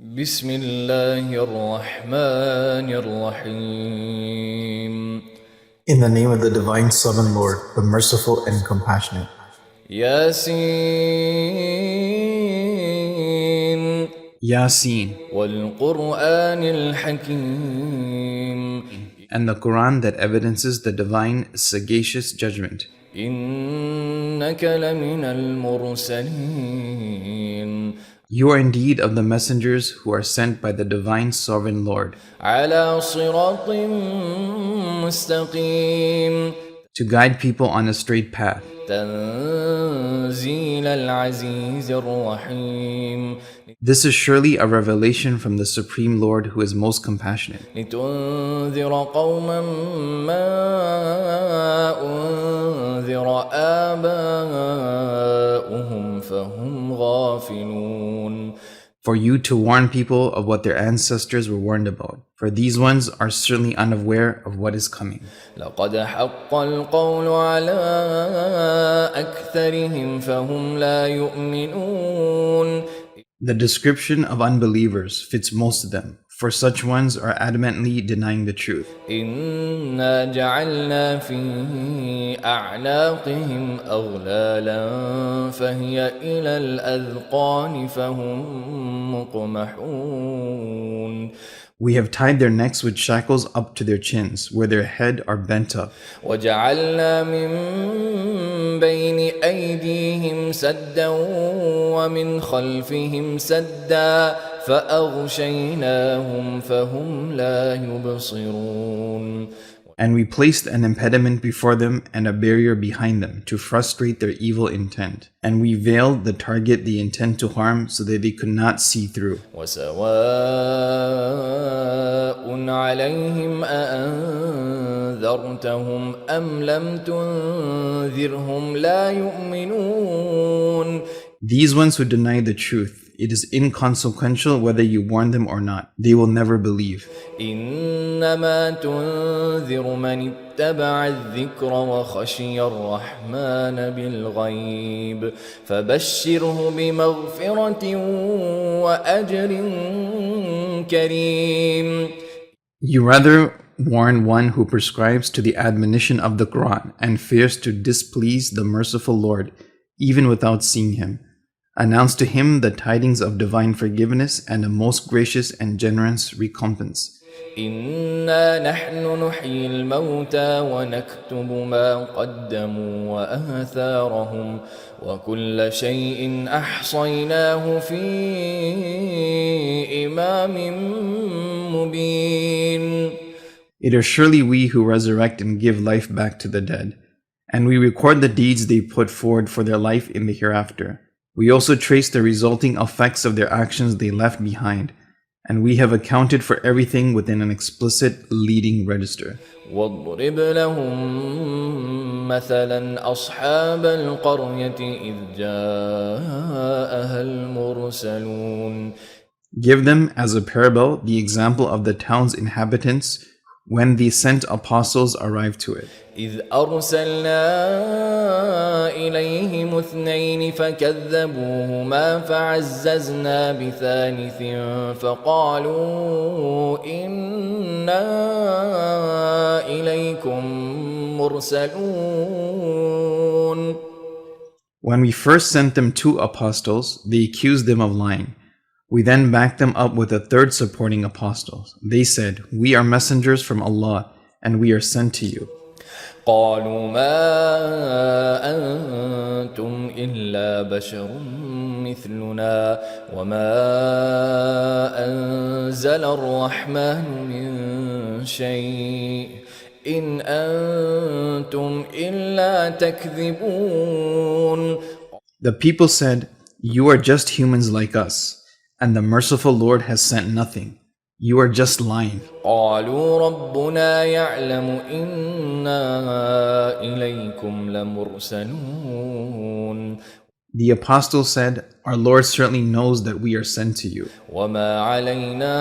بسم الله الرحمن الرحيم In the name of the Divine Sovereign Lord, the Merciful and Compassionate. ياسين Yasin, والقرآن الحكيم and the Quran that evidences the divine sagacious judgment. إنك لمن المرسلين You are indeed of the messengers who are sent by the divine sovereign Lord على صراط مستقيم to guide people on a straight path. تنزيل العزيز الرحيم This is surely a revelation from the Supreme Lord who is most compassionate, لتنذر قوما ما أنذر آباؤهم فهم غافلون. for you to warn people of what their ancestors were warned about. For these ones are certainly unaware of what is coming. لقد حق القول على أكثرهم فهم لا يؤمنون. The description of unbelievers fits most of them, for such ones are adamantly denying the truth. إنا جعلنا في أعناقهم أغلالا فهي إلى الأذقان فهم مقمحون. We have tied their necks with shackles up to their chins, where their head are bent up. وجعلنا من بين أيديهم سدا ومن خلفهم سدا فأغشيناهم فهم لا يبصرون. And we placed an impediment before them and a barrier behind them to frustrate their evil intent. And we veiled the target they intend to harm so that they could not see through. وسواء عليهم أأنذرتهم أم لم تنذرهم لا يؤمنون. These ones who deny the truth, it is inconsequential whether you warn them or not. They will never believe. إنما تنذر من اتبع الذكر وخشي الرحمن بالغيب فبشره بمغفرة وأجر كريم. You rather warn one who prescribes to the admonition of the Quran and fears to displease the merciful Lord, even without seeing him. Announce to him the tidings of divine forgiveness and a most gracious and generous recompense. إنا نحن نحيي الموتى ونكتب ما قدموا وآثارهم وكل شيء أحصيناه في إمام مبين. It is surely we who resurrect and give life back to the dead, and we record the deeds they put forward for their life in the hereafter. We also trace the resulting effects of their actions they left behind, and we have accounted for everything within an explicit leading register. واضرب لهم مثلا أصحاب القرية إذ جاءها المرسلون. Give them as a parable the example of the town's inhabitants when the sent apostles arrived to it. إذ أرسلنا إليهم اثنين فكذبوهما فعززنا بثالث فقالوا إنا إليكم مرسلون. When we first sent them two apostles, they accused them of lying. We then backed them up with a third supporting apostle. They said, "We are messengers from Allah, and we are sent to you." قالوا ما أنتم إلا بشر مثلنا وما أنزل الرحمن من شيء إن أنتم إلا تكذبون. The people said, "You are just humans like us, and the merciful Lord has sent nothing. You are just lying." قالوا ربنا يعلم إنا إليكم لمرسلون. The apostle said, "Our Lord certainly knows that we are sent to you. وما علينا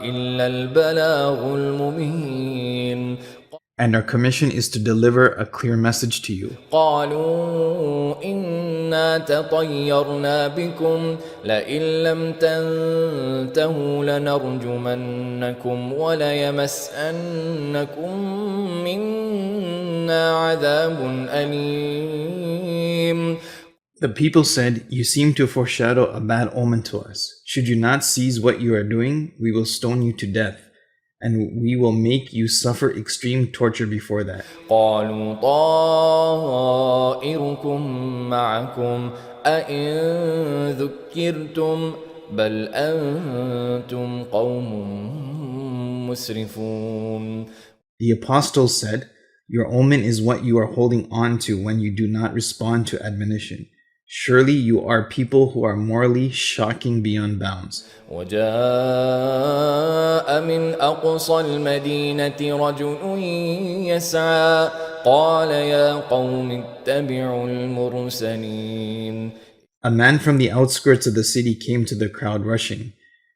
إلا البلاغ المبين. And our commission is to deliver a clear message to you. قالوا إنا تطيرنا بكم لئن لم تنتهوا لنرجمنكم وليمسنكم منا عذاب أليم. The people said, "You seem to foreshadow a bad omen to us. Should you not cease what you are doing, we will stone you to death, and we will make you suffer extreme torture before that." قالوا طائركم معكم أئن ذكرتم بل أنتم قوم مسرفون. The apostles said, "Your omen is what you are holding on to when you do not respond to admonition. Surely you are people who are morally shocking beyond bounds." وجاء من أقصى المدينة رجل يسعى قال يا قوم اتبعوا المرسلين. A man from the outskirts of the city came to the crowd rushing.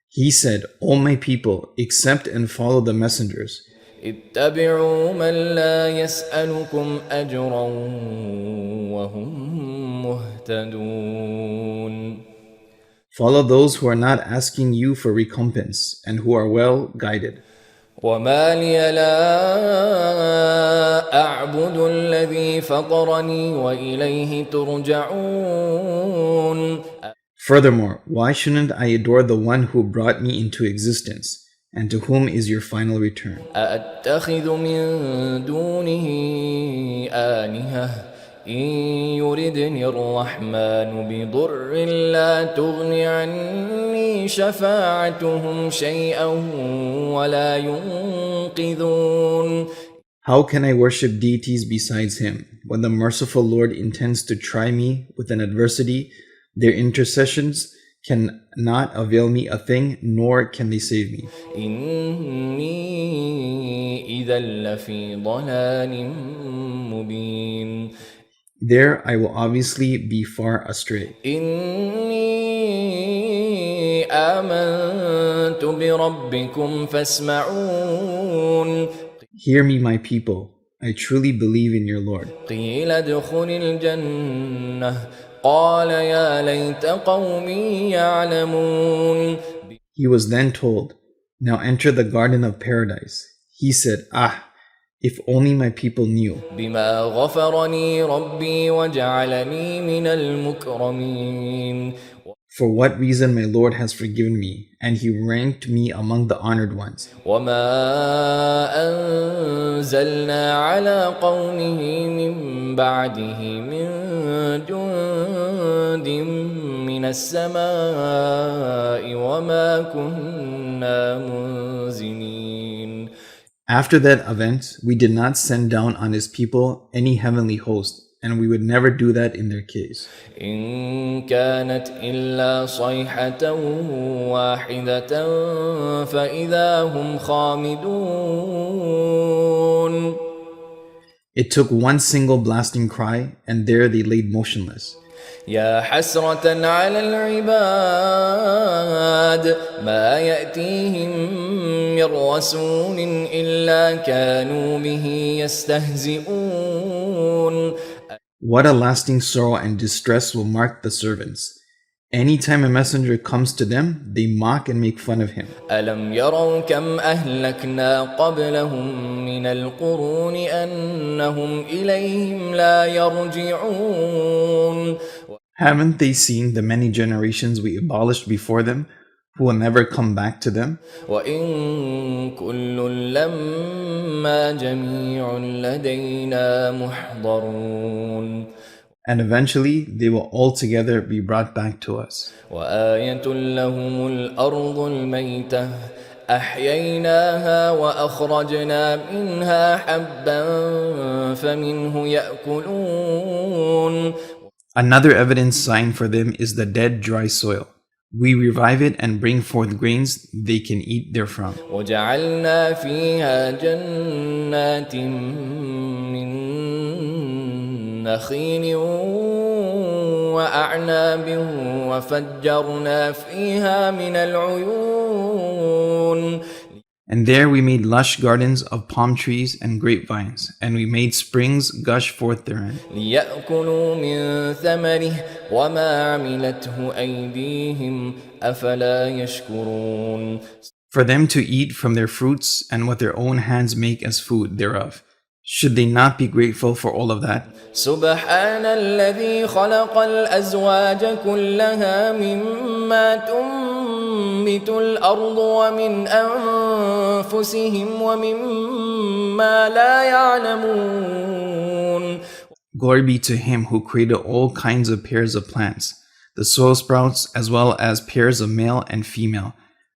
He said, "O my people, accept and follow the messengers. اتبعوا من لا يسألكم أجرا وهم مهتدون. Follow those who are not asking you for recompense and who are well guided." وما لي لا أعبد الذي فطرني وإليه ترجعون. Furthermore, why shouldn't I adore the one who brought me into existence, and to whom is your final return? أأتخذ من دونه آلهة إن يردني الرحمن بضر لا تغن عني شفاعتهم شيئا ولا ينقذون. How can I worship deities besides him? When the merciful Lord intends to try me with an adversity, their intercessions cannot avail me a thing, nor can they save me. إني إذا لفي ضلال مبين. There I will obviously be far astray. إني آمنت بربكم فاسمعون. Hear me, my people. I truly believe in your Lord. قيل ادخل الجنة قال يا ليت قومي يعلمون. He was then told, "Now enter the garden of paradise." He said, "Ah, if only my people knew." بما غفرني ربي وجعلني من المكرمين. For what reason my Lord has forgiven me, and he ranked me among the honored ones. وما أنزلنا على قومه من بعده من جند من السماء وما كنا منزلين. After that event, we did not send down on his people any heavenly host, and we would never do that in their case. إن كانت إلا صيحة واحدة فإذا هم خامدون. It took one single blasting cry, and there they laid motionless. يا حسرة على العباد ما يأتيهم من رسول إلا كانوا به يستهزئون. What a lasting sorrow and distress will mark the servants. Anytime a messenger comes to them, they mock and make fun of him. ألم يروا كم أهلكنا قبلهم من القرون أنهم إليهم لا يرجعون. Haven't they seen the many generations we abolished before them, who will never come back to them? وإن كل لما جميع لدينا محضرون. And eventually they will all together be brought back to us. وآية لهم الأرض الميتة أحييناها وأخرجنا منها حبا فمنه يأكلون. Another evidence sign for them is the dead dry soil. We revive it and bring forth grains they can eat therefrom. وجعلنا فيها جنات من نخيل وأعناب وفجرنا فيها من العيون. And there we made lush gardens of palm trees and grapevines, and we made springs gush forth therein. ليأكلوا من ثمره وما عملته أيديهم أفلا يشكرون. For them to eat from their fruits and what their own hands make as food thereof. Should they not be grateful for all of that? سبحان الذي خلق الأزواج كلها مما تنبت الأرض ومن أنفسهم ومما لا يعلمون. Glory be to him who created all kinds of pairs of plants, the soil sprouts as well as pairs of male and female,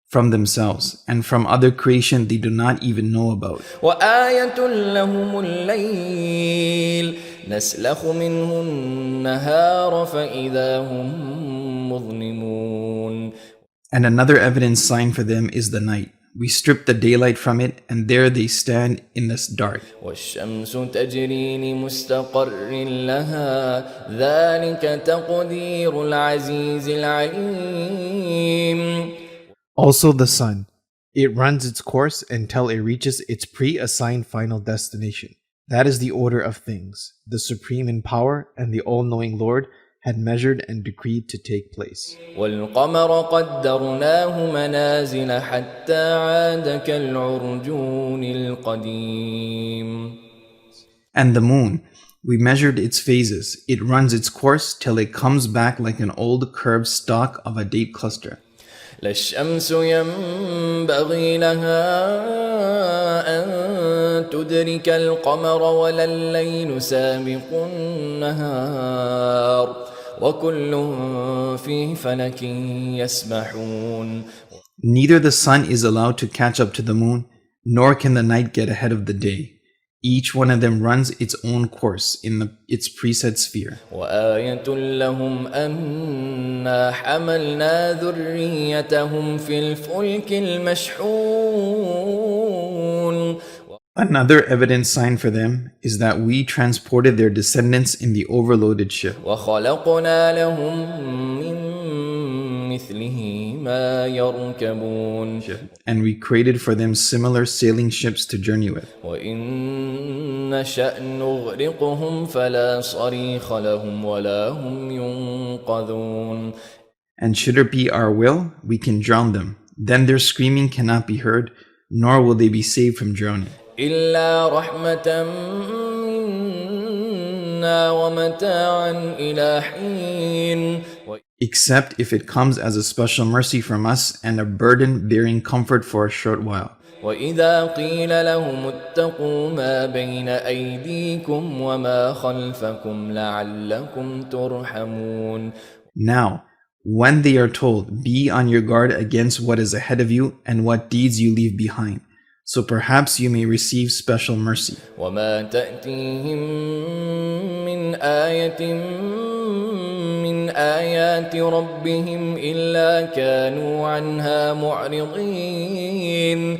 from themselves, and from other creation they do not even know about. وآية لهم الليل نسلخ منه النهار فإذا هم مظلمون. And another evidence sign for them is the night. We strip the daylight from it, and there they stand in this dark. والشمس تجري لمستقر لها ذلك تقدير العزيز العليم. Also the sun. It runs its course until it reaches its pre-assigned final destination. That is the order of things. The Supreme in power and the all-knowing Lord had measured and decreed to take place. والقمر قدرناه منازل حتى عاد كالعرجون القديم. And the moon, we measured its phases. It runs its course till it comes back like an old curved stalk of a date cluster. لا الشمس ينبغي لها أن تدرك القمر ولا الليل سابق النهار وكل في فلك يسبحون. Neither the sun is allowed to catch up to the moon, nor can the night get ahead of the day. Each one of them runs its own course in its preset sphere. وآية لهم أنا حملنا ذريتهم في الفلك المشحون. Another evident sign for them is that we transported their descendants in the overloaded ship. وخلقنا لهم من مثله ما يركبون. And we created for them similar sailing ships to journey with. وإن نشأ نغرقهم فلا صريخ لهم ولا هم ينقذون. And should it be our will, we can drown them. Then their screaming cannot be heard, nor will they be saved from drowning. إلا رحمة منا ومتاعا إلى حين. Except if it comes as a special mercy from us and a burden bearing comfort for a short while. وإذا قيل لهم اتقوا ما بين أيديكم وما خلفكم لعلكم ترحمون. Now, when they are told, be on your guard against what is ahead of you and what deeds you leave behind, so perhaps you may receive special mercy. وما تأتيهم من آية من آيات ربهم إلا كانوا عنها معرضين.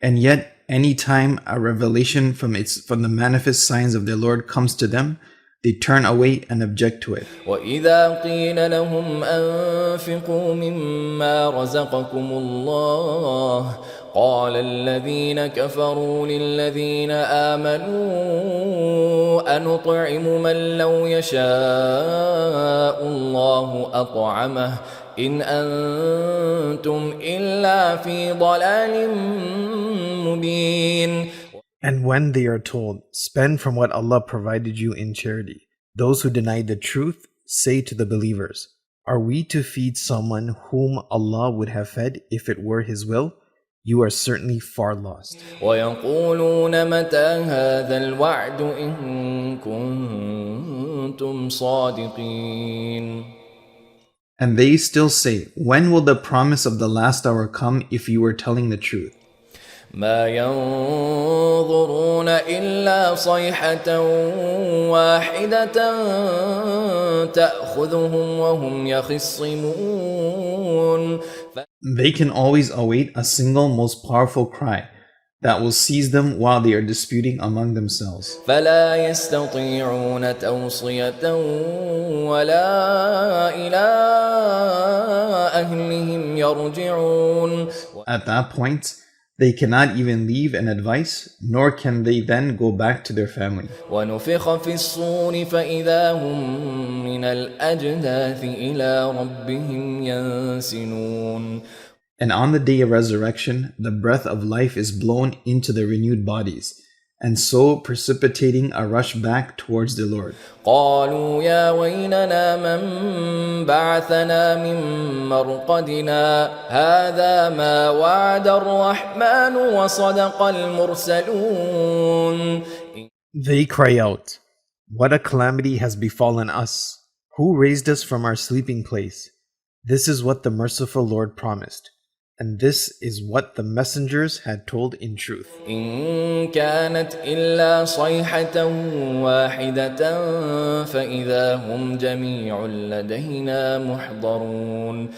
And yet, any time a revelation from the manifest signs of their Lord comes to them, they turn away and object to it. وإذا قيل لهم أنفقوا مما رزقكم الله قال الذين كفروا للذين آمنوا أنطعم من لو يشاء الله أطعمه إن أنتم إلا في ضلال مبين. And when they are told, spend from what Allah provided you in charity, those who deny the truth say to the believers, are we to feed someone whom Allah would have fed if it were His will? You are certainly far lost. ويقولون متى هذا الوعد إن كنتم صادقين. And they still say, when will the promise of the last hour come if you were telling the truth? ما ينظرون إلا صيحة واحدة تأخذهم وهم يخصمون. They can always await a single most powerful cry that will seize them while they are disputing among themselves. فلا يستطيعون توصية ولا إلى أهلهم يرجعون. At that point, They cannot even leave an advice, nor can they then go back to their family. ونفخ في الصور فإذا هم من الأجداث إلى ربهم ينسلون. And on the day of resurrection, the breath of life is blown into the renewed bodies, and so precipitating a rush back towards the Lord. قالوا يا ويلنا من بعثنا من مرقدنا هذا ما وعد الرحمن وصدق المرسلون. They cry out, "What a calamity has befallen us! Who raised us from our sleeping place? This is what the merciful Lord promised, and this is what the messengers had told in truth." إن كانت إلا صيحة واحدة فإذا هم جميع لدينا محضرون.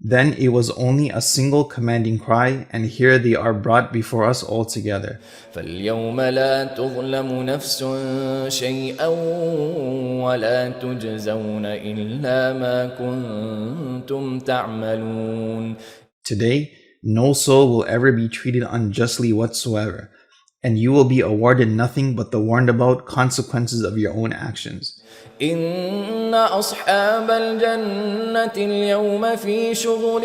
Then it was only a single commanding cry, and here they are brought before us all together. فاليوم لا تظلم نفس شيئا ولا تجزون إلا ما كنتم تعملون. Today, no soul will ever be treated unjustly whatsoever, and you will be awarded nothing but the warned about consequences of your own actions. إن أصحاب الجنة اليوم في شغل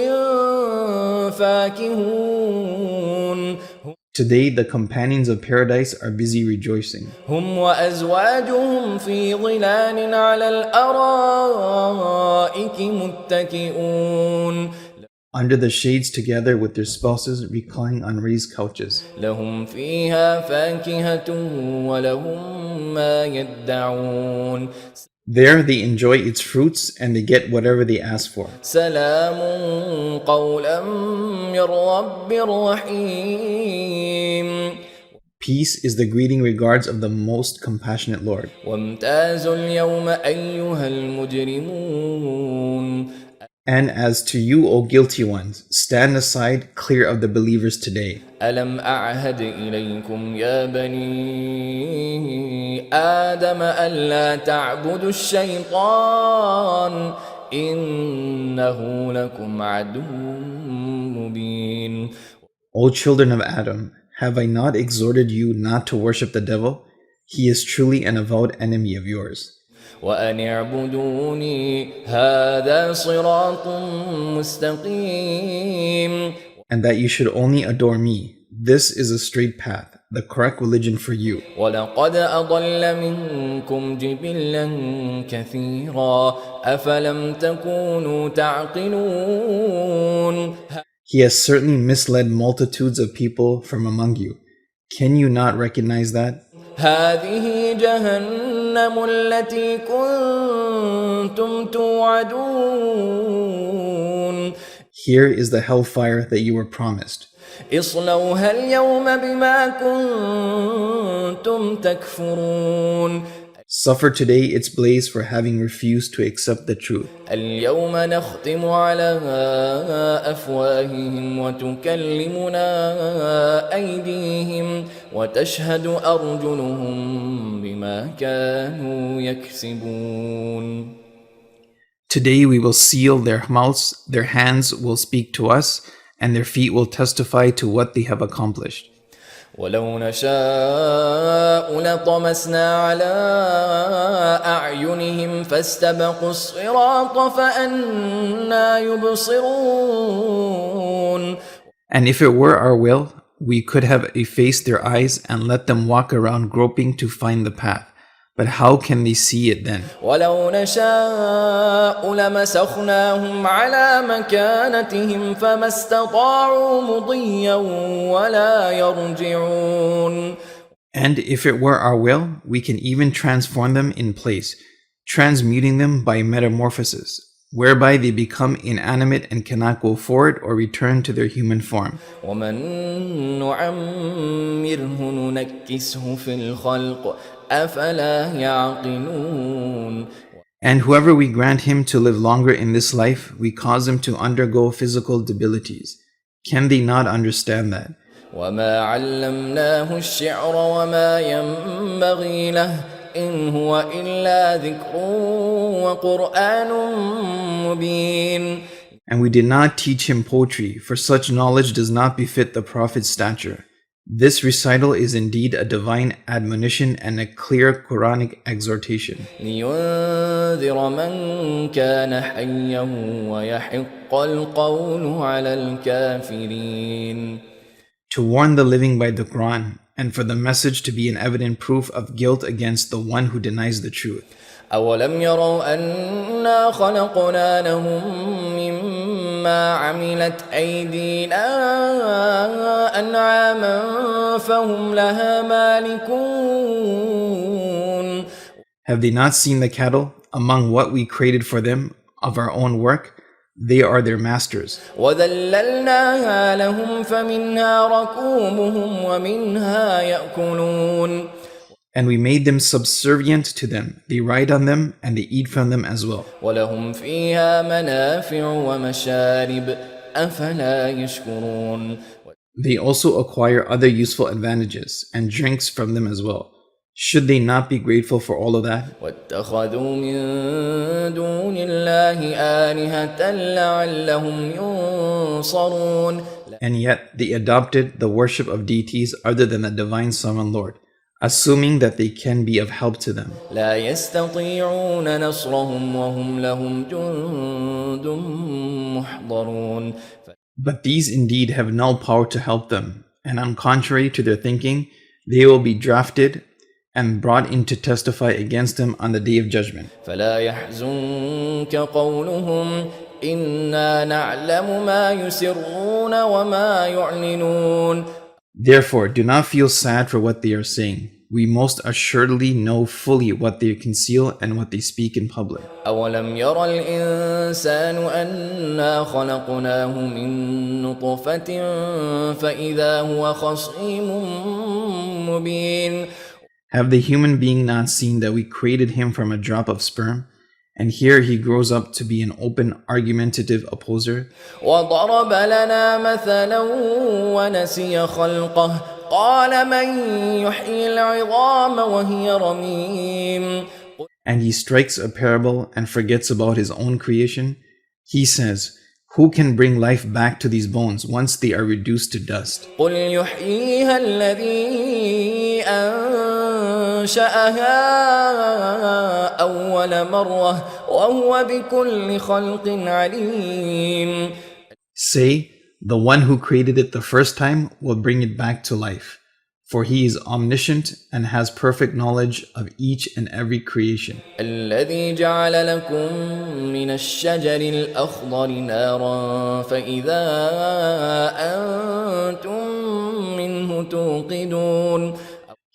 فاكهون. Today, the companions of paradise are busy rejoicing. هم وأزواجهم في ظلال على الأرائك متكئون. Under the shades together with their spouses reclining on raised couches. لهم فيها فاكهة ولهم ما يدعون. There they enjoy its fruits and they get whatever they ask for. سلام قولا من رب رحيم. Peace is the greeting regards of the most compassionate Lord. وامتازوا اليوم أيها المجرمون. And as to you, O guilty ones, stand aside clear of the believers today. ألم أعهد إليكم يا بني آدم ألا تعبدوا الشيطان إنه لكم عدو مبين. O children of Adam, have I not exhorted you not to worship the devil? He is truly an avowed enemy of yours. وأن اعبدوني هذا صراط مستقيم. And that you should only adore me. This is a straight path, the correct religion for you. ولقد أضل منكم جبلا كثيرا أفلم تكونوا تعقلون. He has certainly misled multitudes of people from among you. Can you not recognize that? هذه جهنم التي كنتم توعدون. Here is the hellfire that you were promised. اصلوها اليوم بما كنتم تكفرون. Suffer today its blaze for having refused to accept the truth. اليوم نختم على أفواههم وتكلمنا أيديهم وتشهد أرجلهم بما كانوا يكسبون. Today we will seal their mouths, their hands will speak to us, and their feet will testify to what they have accomplished. ولو نشاء لطمسنا على أعينهم فاستبقوا الصراط فأنى يبصرون. And if it were our will, we could have effaced their eyes and let them walk around groping to find the path. But how can they see it then? ولو نشاء لمسخناهم على مكانتهم فما استطاعوا مضيا ولا يرجعون. And if it were our will, we can even transform them in place, transmuting them by metamorphosis, whereby they become inanimate and cannot go forward or return to their human form. ومن نعمره ننكسه في الخلق أفلا يعقلون. And whoever we grant him to live longer in this life, we cause him to undergo physical debilities. Can they not understand that? وما علمناه الشعر وما ينبغي له إن هو إلا ذكر وقرآن مبين. And we did not teach him poetry, for such knowledge does not befit the Prophet's stature. This recital is indeed a divine admonition and a clear Quranic exhortation. لينذر من كان حيا ويحق القول على الكافرين. To warn the living by the Quran, and for the message to be an evident proof of guilt against the one who denies the truth. أولم يروا أنا خلقنا لهم مما عملت أيدينا أنعاما فهم لها مالكون. Have they not seen the cattle among what we created for them of our own work? They are their masters. وذللناها لهم فمنها ركوبهم ومنها يأكلون. And we made them subservient to them. They ride on them and they eat from them as well. ولهم فيها منافع ومشارب أفلا يشكرون. They also acquire other useful advantages and drinks from them as well. Should they not be grateful for all of that? واتخذوا من دون الله آلهة لعلهم ينصرون. And yet they adopted the worship of deities other than the divine sovereign Lord, assuming that they can be of help to them. لا يستطيعون نصرهم وهم لهم جند محضرون. But these indeed have no power to help them, and on contrary to their thinking, they will be drafted and brought in to testify against them on the day of judgment. فلا يحزنك قولهم إنا نعلم ما يسرون وما يعلنون. Therefore, do not feel sad for what they are saying. We most assuredly know fully what they conceal and what they speak in public. أولم ير الإنسان أنا خلقناه من نطفة فإذا هو خصيم مبين. Have the human being not seen that we created him from a drop of sperm? And here he grows up to be an open, argumentative opposer. وضرب لنا مثلا ونسي خلقه قال من يحيي العظام وهي رميم. And he strikes a parable and forgets about his own creation. He says, who can bring life back to these bones once they are reduced to dust? قل يحييها الذي أنشأها أول مرة وهو بكل خلق عليم. Say, the one who created it the first time will bring it back to life, for he is omniscient and has perfect knowledge of each and every creation. الذي جعل لكم من الشجر الأخضر نارا فإذا أنتم منه توقدون.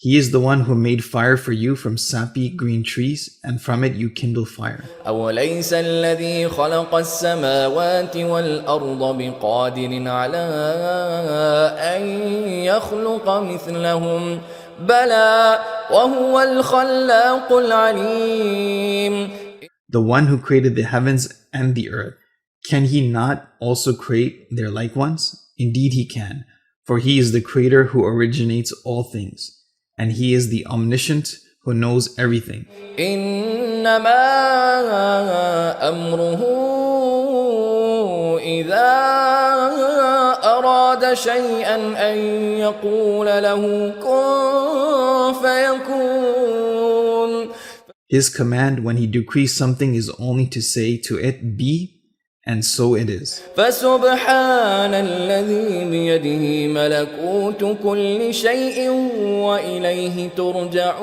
He is the one who made fire for you from sappy green trees, and from it you kindle fire. أوليس الذي خلق السماوات والأرض بقادر على أن يخلق مثلهم بلى وهو الخلاق العليم. The one who created the heavens and the earth, can he not also create their like ones? Indeed he can, for he is the creator who originates all things. And he is the omniscient who knows everything. إنما أمره إذا أراد شيئا أن يقول له كن فيكون. His command when he decrees something is only to say to it, be, and so it is. فسبحان الذي بيده ملكوت كل شيء وإليه ترجعون.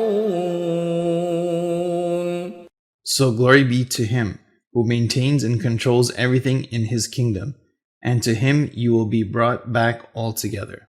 So glory be to him who maintains and controls everything in his kingdom, and to him you will be brought back altogether.